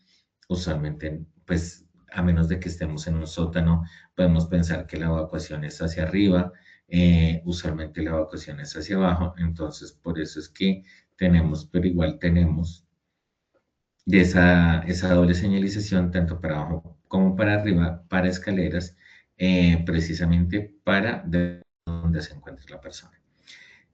Usualmente, pues, a menos de que estemos en un sótano, podemos pensar que la evacuación es hacia arriba. Usualmente la evacuación es hacia abajo. Entonces, por eso es que tenemos, pero igual tenemos de esa doble señalización, tanto para abajo como para arriba, para escaleras, precisamente para de donde se encuentre la persona.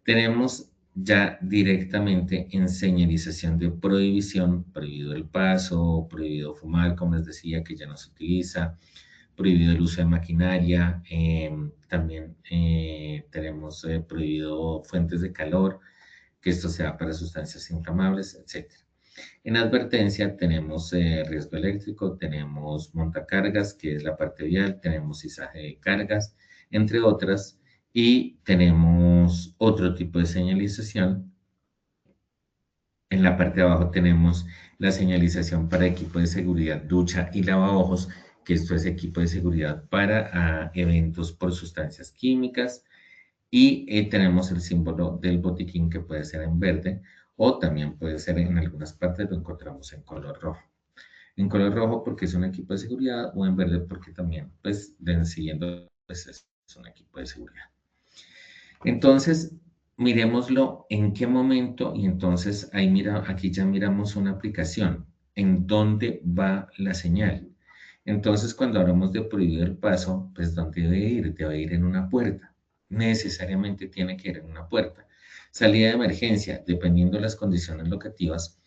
Tenemos ya directamente en señalización de prohibición, prohibido el paso, prohibido fumar, como les decía, que ya no se utiliza, prohibido el uso de maquinaria, también tenemos prohibido fuentes de calor, que esto sea para sustancias inflamables, etc. En advertencia tenemos riesgo eléctrico, tenemos montacargas, que es la parte vial, tenemos izaje de cargas, entre otras, y tenemos otro tipo de señalización. En la parte de abajo tenemos la señalización para equipo de seguridad, ducha y lavaojos, que esto es equipo de seguridad para eventos por sustancias químicas. Y tenemos el símbolo del botiquín que puede ser en verde o también puede ser en algunas partes lo encontramos en color rojo. En color rojo porque es un equipo de seguridad o en verde porque también, pues, siguiendo, pues es un equipo de seguridad. Entonces, miremoslo en qué momento y entonces ahí mira, aquí ya miramos una aplicación, en dónde va la señal. Entonces, cuando hablamos de prohibido el paso, pues ¿dónde debe ir? Debe ir en una puerta. Necesariamente tiene que ir en una puerta. Salida de emergencia, dependiendo de las condiciones locativas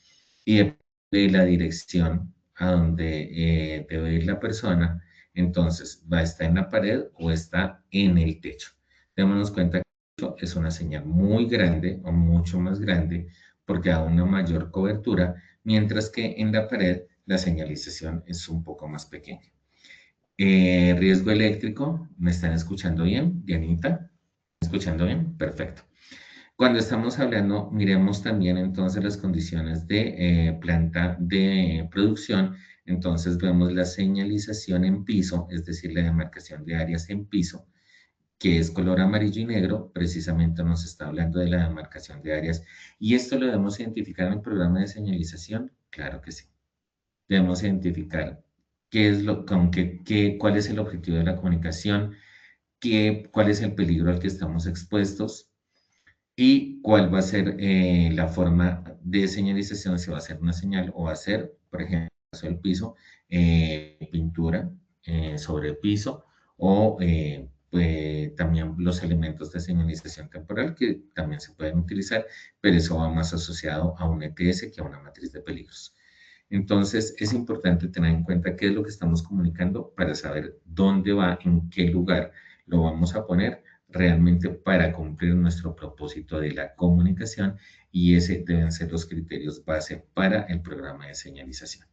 y de la dirección a donde debe ir la persona, entonces va a estar en la pared o está en el techo. Démonos cuenta que es una señal muy grande o mucho más grande porque da una mayor cobertura, mientras que en la pared la señalización es un poco más pequeña. Riesgo eléctrico, ¿me están escuchando bien, Dianita? ¿Me están escuchando bien? Perfecto. Cuando estamos hablando, miremos también entonces las condiciones de planta de producción. Entonces vemos la señalización en piso, es decir, la demarcación de áreas en piso, que es color amarillo y negro, precisamente nos está hablando de la demarcación de áreas. ¿Y esto lo debemos identificar en el programa de señalización? Claro que sí. Debemos identificar qué es cuál es el objetivo de la comunicación, cuál es el peligro al que estamos expuestos y cuál va a ser la forma de señalización, si va a ser una señal o va a ser, por ejemplo, en el caso del piso, pintura sobre el piso o pues, también los elementos de señalización temporal que también se pueden utilizar, pero eso va más asociado a un ETS que a una matriz de peligros. Entonces, es importante tener en cuenta qué es lo que estamos comunicando para saber dónde va, en qué lugar lo vamos a poner realmente para cumplir nuestro propósito de la comunicación y ese deben ser los criterios base para el programa de señalización.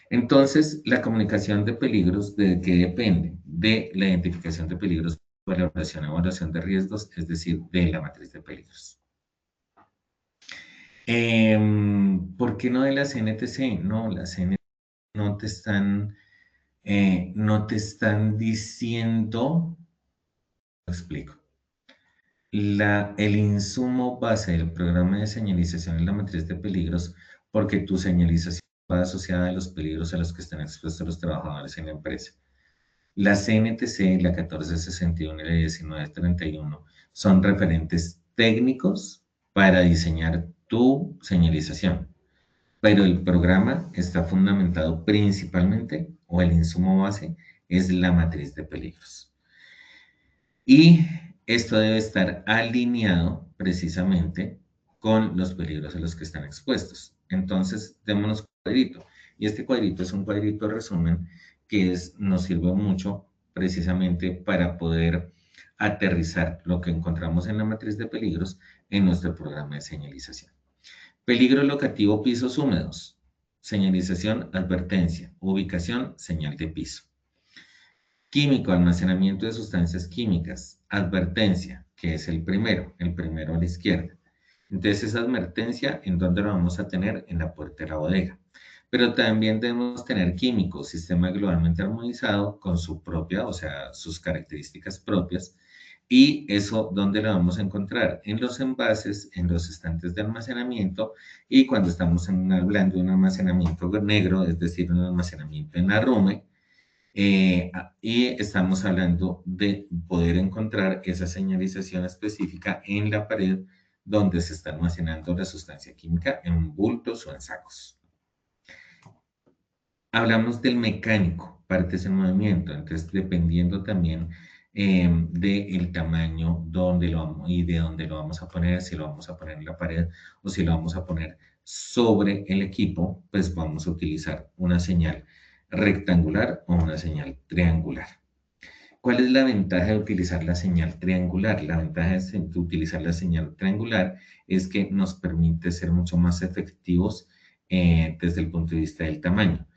Entonces, la comunicación de peligros, ¿de qué depende? De la identificación de peligros, valoración, evaluación de riesgos, es decir, de la matriz de peligros. ¿Por qué no de la CNTC? No, la CNTC no te están diciendo, lo explico. El insumo base del programa de señalización es la matriz de peligros porque tu señalización va asociada a los peligros a los que están expuestos los trabajadores en la empresa. La CNTC, la 1461 y la 1931 son referentes técnicos para diseñar tu señalización, pero el programa está fundamentado principalmente, o el insumo base, es la matriz de peligros. Y esto debe estar alineado precisamente con los peligros a los que están expuestos. Entonces, démonos un cuadrito. Y este cuadrito es un cuadrito de resumen que nos sirve mucho precisamente para poder aterrizar lo que encontramos en la matriz de peligros en nuestro programa de señalización. Peligro locativo, pisos húmedos. Señalización, advertencia. Ubicación, señal de piso. Químico, almacenamiento de sustancias químicas. Advertencia, que es el primero a la izquierda. Entonces, esa advertencia, ¿en dónde la vamos a tener? En la puerta de la bodega. Pero también debemos tener químico, sistema globalmente armonizado con su propia, o sea, sus características propias. Y eso, ¿dónde lo vamos a encontrar? En los envases, en los estantes de almacenamiento, y cuando estamos hablando de un almacenamiento negro, es decir, un almacenamiento en arrume, y estamos hablando de poder encontrar esa señalización específica en la pared donde se está almacenando la sustancia química en bultos o en sacos. Hablamos del mecánico, partes en movimiento, entonces dependiendo también del tamaño y de dónde lo vamos a poner, si lo vamos a poner en la pared o si lo vamos a poner sobre el equipo, pues vamos a utilizar una señal rectangular o una señal triangular. ¿Cuál es la ventaja de utilizar la señal triangular? La ventaja de utilizar la señal triangular es que nos permite ser mucho más efectivos desde el punto de vista del tamaño.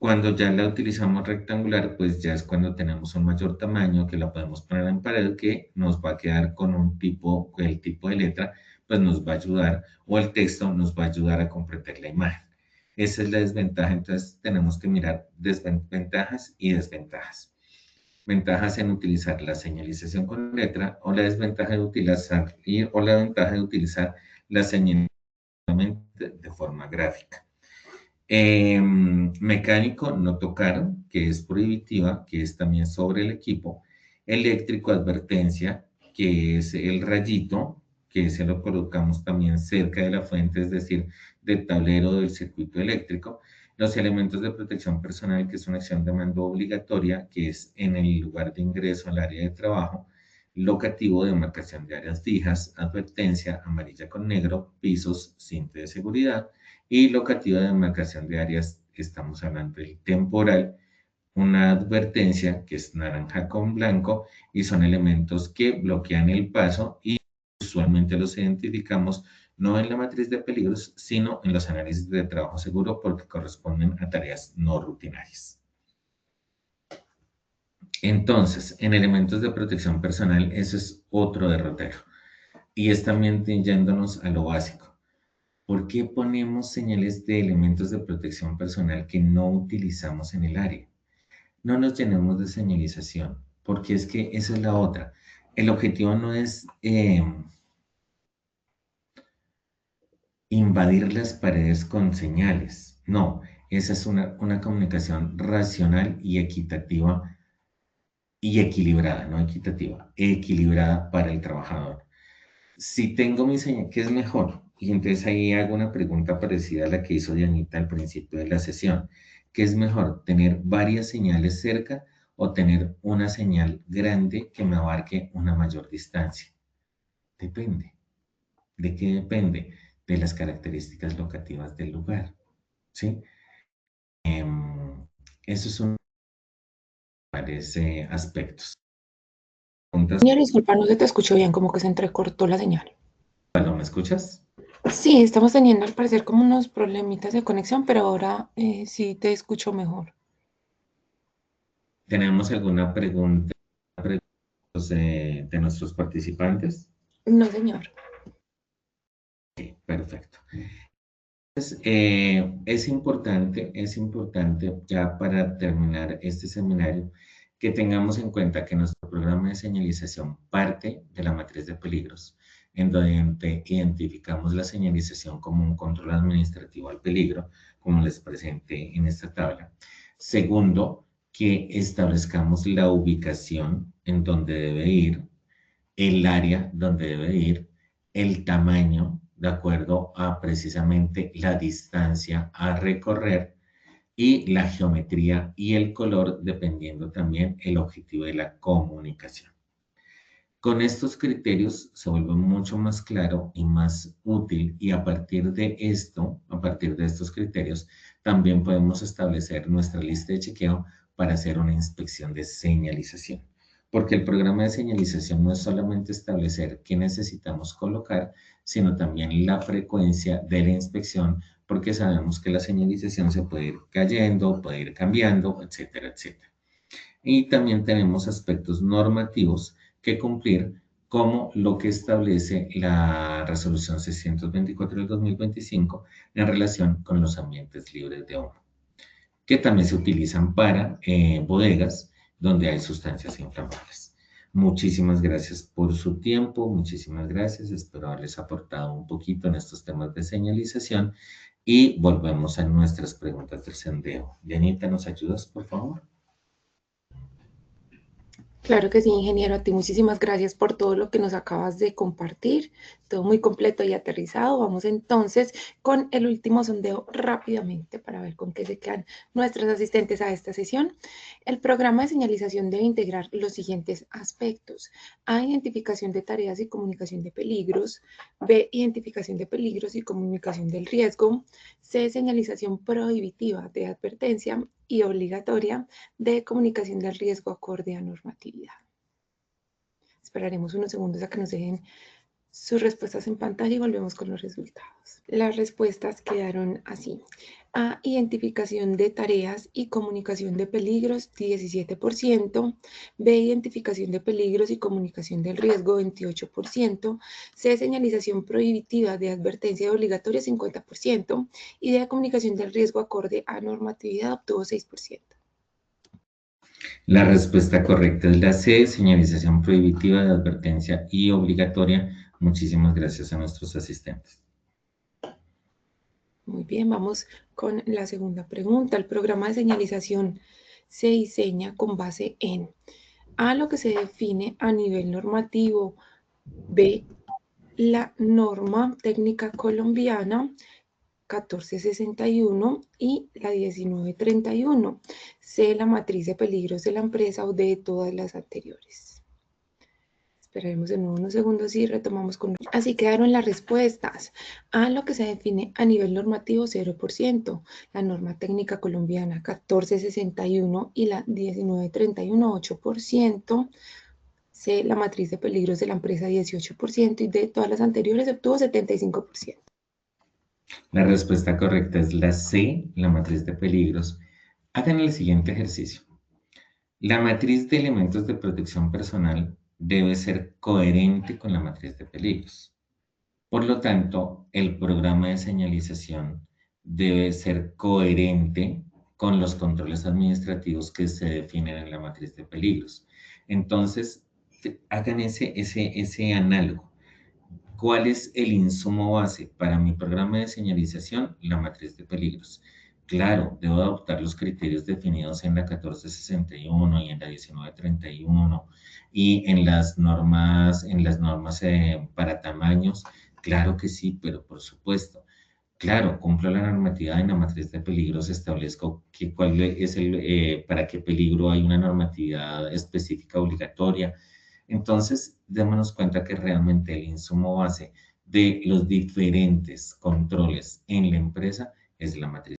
Cuando ya la utilizamos rectangular, pues ya es cuando tenemos un mayor tamaño que la podemos poner en pared, que nos va a quedar con el tipo de letra, pues nos va a ayudar, o el texto nos va a ayudar a comprender la imagen. Esa es la desventaja, entonces tenemos que mirar ventajas y desventajas. Ventajas en utilizar la señalización con letra, o la desventaja de utilizar, o la ventaja de utilizar la señalización de forma gráfica. Mecánico, no tocar, que es prohibitiva, que es también sobre el equipo. Eléctrico, advertencia, que es el rayito, que se lo colocamos también cerca de la fuente, es decir, del tablero del circuito eléctrico. Los elementos de protección personal, que es una acción de mando obligatoria, que es en el lugar de ingreso al área de trabajo. Locativo, de marcación de áreas fijas. Advertencia, amarilla con negro. Pisos, cinta de seguridad. Y locativa, de demarcación de áreas, estamos hablando del temporal, una advertencia que es naranja con blanco y son elementos que bloquean el paso y usualmente los identificamos no en la matriz de peligros, sino en los análisis de trabajo seguro porque corresponden a tareas no rutinarias. Entonces, en elementos de protección personal, ese es otro derrotero. Y es también yéndonos a lo básico. ¿Por qué ponemos señales de elementos de protección personal que no utilizamos en el área? No nos llenemos de señalización, porque es que esa es la otra. El objetivo no es invadir las paredes con señales. No, esa es una comunicación racional y equitativa y equilibrada, no equitativa, equilibrada para el trabajador. Si tengo mi señal, ¿qué es mejor? Y entonces ahí hago una pregunta parecida a la que hizo Dianita al principio de la sesión. ¿Qué es mejor, tener varias señales cerca o tener una señal grande que me abarque una mayor distancia? Depende. ¿De qué depende? De las características locativas del lugar. ¿Sí? Esos son varios aspectos. Señor, disculpa, no se te escuchó bien, como que se entrecortó la señal. ¿No me escuchas? Sí, estamos teniendo al parecer como unos problemitas de conexión, pero ahora sí te escucho mejor. ¿Tenemos alguna pregunta de nuestros participantes? No, señor. Sí, perfecto. Entonces, es importante ya para terminar este seminario que tengamos en cuenta que nuestro programa de señalización parte de la matriz de peligros, en donde identificamos la señalización como un control administrativo al peligro, como les presenté en esta tabla. Segundo, que establezcamos la ubicación en donde debe ir, el área donde debe ir, el tamaño, de acuerdo a precisamente la distancia a recorrer, y la geometría y el color, dependiendo también el objetivo de la comunicación. Con estos criterios se vuelve mucho más claro y más útil, y a partir de esto, a partir de estos criterios, también podemos establecer nuestra lista de chequeo para hacer una inspección de señalización. Porque el programa de señalización no es solamente establecer qué necesitamos colocar, sino también la frecuencia de la inspección, porque sabemos que la señalización se puede ir cayendo, puede ir cambiando, etcétera, etcétera. Y también tenemos aspectos normativos que cumplir, como lo que establece la resolución 624 del 2025 en relación con los ambientes libres de humo, que también se utilizan para bodegas donde hay sustancias inflamables. Muchísimas gracias por su tiempo, muchísimas gracias, espero haberles aportado un poquito en estos temas de señalización, y volvemos a nuestras preguntas del sondeo. Dianita, ¿nos ayudas, por favor? Claro que sí, ingeniero. A ti muchísimas gracias por todo lo que nos acabas de compartir. Todo muy completo y aterrizado. Vamos entonces con el último sondeo rápidamente para ver con qué se quedan nuestros asistentes a esta sesión. El programa de señalización debe integrar los siguientes aspectos: A, identificación de tareas y comunicación de peligros; B, identificación de peligros y comunicación del riesgo; C, señalización prohibitiva de advertencia y obligatoria de comunicación del riesgo acorde a normatividad. Esperaremos unos segundos a que nos dejen sus respuestas en pantalla y volvemos con los resultados. Las respuestas quedaron así: A, identificación de tareas y comunicación de peligros, 17%; B, identificación de peligros y comunicación del riesgo, 28%; C, señalización prohibitiva de advertencia obligatoria, 50%; y D, comunicación del riesgo acorde a normatividad, obtuvo 6%. La respuesta correcta es la C, señalización prohibitiva de advertencia y obligatoria. Muchísimas gracias a nuestros asistentes. Muy bien, vamos con la segunda pregunta. El programa de señalización se diseña con base en A, lo que se define a nivel normativo; B, la norma técnica colombiana 1461 y la 1931; C, la matriz de peligros de la empresa; o D, todas las anteriores. Esperaremos de nuevo unos segundos y retomamos con... Así quedaron las respuestas. A, lo que se define a nivel normativo, 0%. La norma técnica colombiana 1461 y la 1931, 8%. C, la matriz de peligros de la empresa, 18%. Y D, todas las anteriores, obtuvo 75%. La respuesta correcta es la C, la matriz de peligros. Hagan el siguiente ejercicio. La matriz de elementos de protección personal debe ser coherente con la matriz de peligros. Por lo tanto, el programa de señalización debe ser coherente con los controles administrativos que se definen en la matriz de peligros. Entonces, hagan ese análogo. ¿Cuál es el insumo base para mi programa de señalización? La matriz de peligros. Claro, debo adoptar los criterios definidos en la 1461 y en la 1931 y en las normas para tamaños. Claro que sí, pero por supuesto. Claro, cumplo la normatividad en la matriz de peligros, establezco cuál es para qué peligro hay una normatividad específica obligatoria. Entonces, démonos cuenta que realmente el insumo base de los diferentes controles en la empresa es la matriz.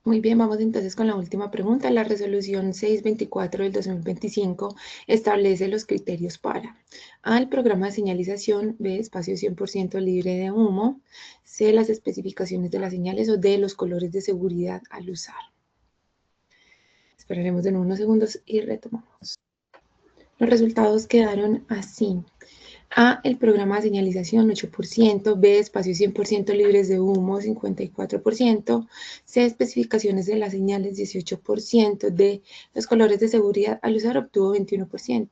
Muy bien, vamos entonces con la última pregunta. La resolución 624 del 2025 establece los criterios para A, el programa de señalización; B, espacio 100% libre de humo; C, las especificaciones de las señales; o D, los colores de seguridad al usar. Esperaremos de nuevo unos segundos y retomamos. Los resultados quedaron así. A, el programa de señalización, 8%; B, espacios 100% libres de humo, 54%; C, especificaciones de las señales, 18%; D, los colores de seguridad al usar, obtuvo 21%.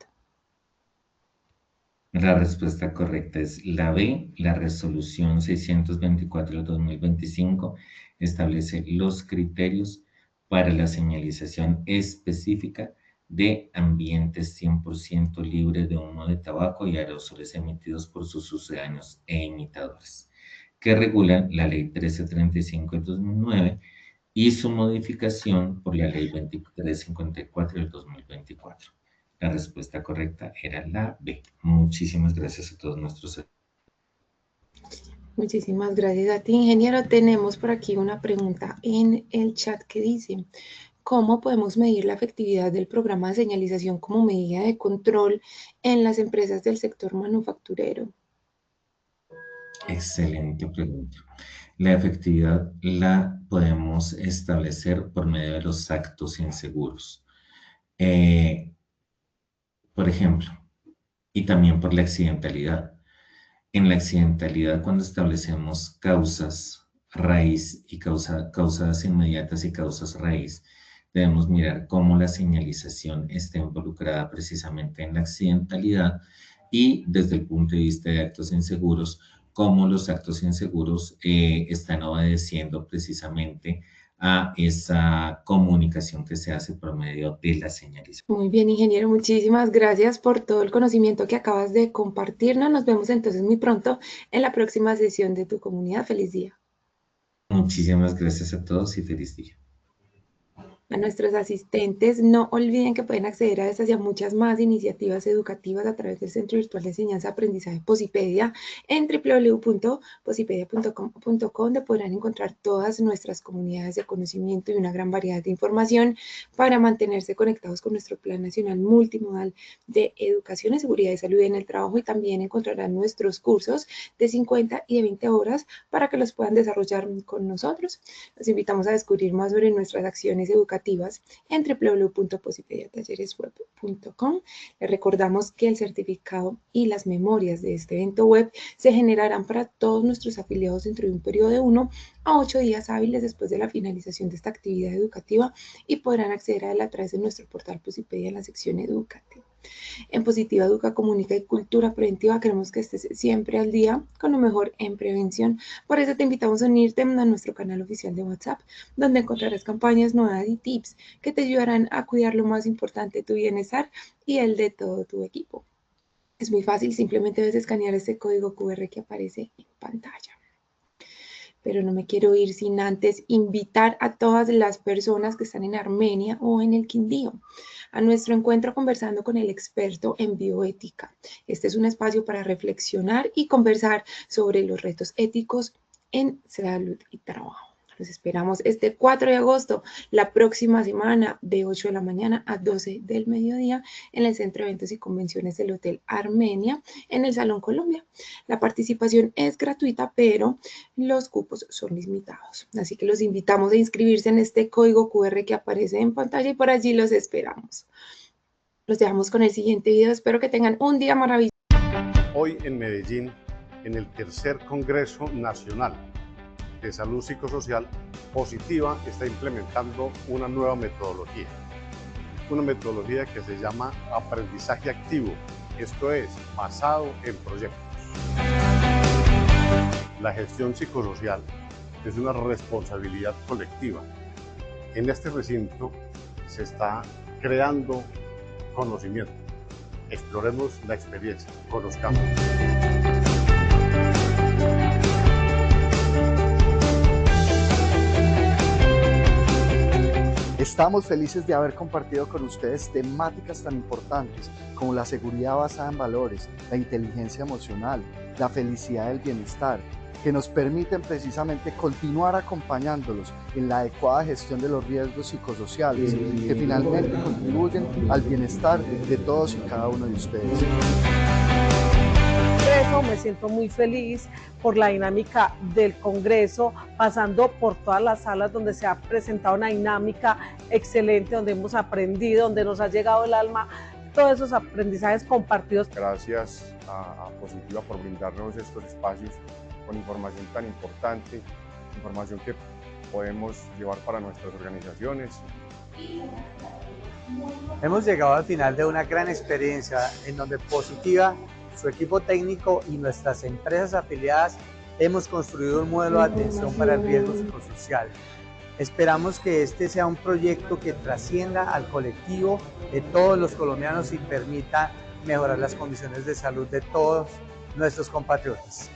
La respuesta correcta es la B. La resolución 624 del 2025 establece los criterios para la señalización específica de ambientes 100% libres de humo de tabaco y aerosoles emitidos por sus sucedáneos e imitadores, que regulan la Ley 1335 del 2009 y su modificación por la Ley 2354 del 2024. La respuesta correcta era la B. Muchísimas gracias a todos nuestros. Muchísimas gracias a ti, ingeniero. Tenemos por aquí una pregunta en el chat que dice: ¿cómo podemos medir la efectividad del programa de señalización como medida de control en las empresas del sector manufacturero? Excelente pregunta. La efectividad la podemos establecer por medio de los actos inseguros. Por ejemplo, y también por la accidentalidad. En la accidentalidad, cuando establecemos causas raíz y causas inmediatas y causas raíz, debemos mirar cómo la señalización está involucrada precisamente en la accidentalidad y desde el punto de vista de actos inseguros, cómo los actos inseguros están obedeciendo precisamente a esa comunicación que se hace por medio de la señalización. Muy bien, ingeniero, muchísimas gracias por todo el conocimiento que acabas de compartirnos. Nos vemos entonces muy pronto en la próxima sesión de Tu Comunidad. Feliz día. Muchísimas gracias a todos y feliz día. A nuestros asistentes, no olviden que pueden acceder a estas y a muchas más iniciativas educativas a través del Centro Virtual de Enseñanza y Aprendizaje Posipedia en www.posipedia.com.co, donde podrán encontrar todas nuestras comunidades de conocimiento y una gran variedad de información para mantenerse conectados con nuestro Plan Nacional Multimodal de Educación, Seguridad y Salud en el Trabajo, y también encontrarán nuestros cursos de 50 y de 20 horas para que los puedan desarrollar con nosotros. Los invitamos a descubrir más sobre nuestras acciones educativas en www.posipediatalleresweb.com. Les recordamos que el certificado y las memorias de este evento web se generarán para todos nuestros afiliados dentro de un periodo de 1 a 8 días hábiles después de la finalización de esta actividad educativa, y podrán acceder a él a través de nuestro portal Posipedia en la sección educativa. En Positiva Educa, Comunica y Cultura Preventiva queremos que estés siempre al día con lo mejor en prevención. Por eso te invitamos a unirte a nuestro canal oficial de WhatsApp, donde encontrarás campañas, novedades y tips que te ayudarán a cuidar lo más importante, tu bienestar y el de todo tu equipo. Es muy fácil, simplemente debes escanear este código QR que aparece en pantalla. Pero no me quiero ir sin antes invitar a todas las personas que están en Armenia o en el Quindío a nuestro encuentro conversando con el experto en bioética. Este es un espacio para reflexionar y conversar sobre los retos éticos en salud y trabajo. Los esperamos este 4 de agosto, la próxima semana, de 8 de la mañana a 12 del mediodía, en el Centro de Eventos y Convenciones del Hotel Armenia, en el Salón Colombia. La participación es gratuita, pero los cupos son limitados. Así que los invitamos a inscribirse en este código QR que aparece en pantalla y por allí los esperamos. Los dejamos con el siguiente video. Espero que tengan un día maravilloso. Hoy en Medellín, en el tercer Congreso Nacional de Salud Psicosocial, Positiva está implementando una nueva metodología. Una metodología que se llama aprendizaje activo, esto es, basado en proyectos. La gestión psicosocial es una responsabilidad colectiva. En este recinto se está creando conocimiento. Exploremos la experiencia, conozcamos. Estamos felices de haber compartido con ustedes temáticas tan importantes como la seguridad basada en valores, la inteligencia emocional, la felicidad del bienestar, que nos permiten precisamente continuar acompañándolos en la adecuada gestión de los riesgos psicosociales que finalmente contribuyen al bienestar de todos y cada uno de ustedes. Eso me siento muy feliz por la dinámica del Congreso, pasando por todas las salas donde se ha presentado una dinámica excelente, donde hemos aprendido, donde nos ha llegado el alma, todos esos aprendizajes compartidos. Gracias a Positiva por brindarnos estos espacios con información tan importante, información que podemos llevar para nuestras organizaciones. Hemos llegado al final de una gran experiencia en donde Positiva, su equipo técnico y nuestras empresas afiliadas hemos construido un modelo de atención para el riesgo psicosocial. Esperamos que este sea un proyecto que trascienda al colectivo de todos los colombianos y permita mejorar las condiciones de salud de todos nuestros compatriotas.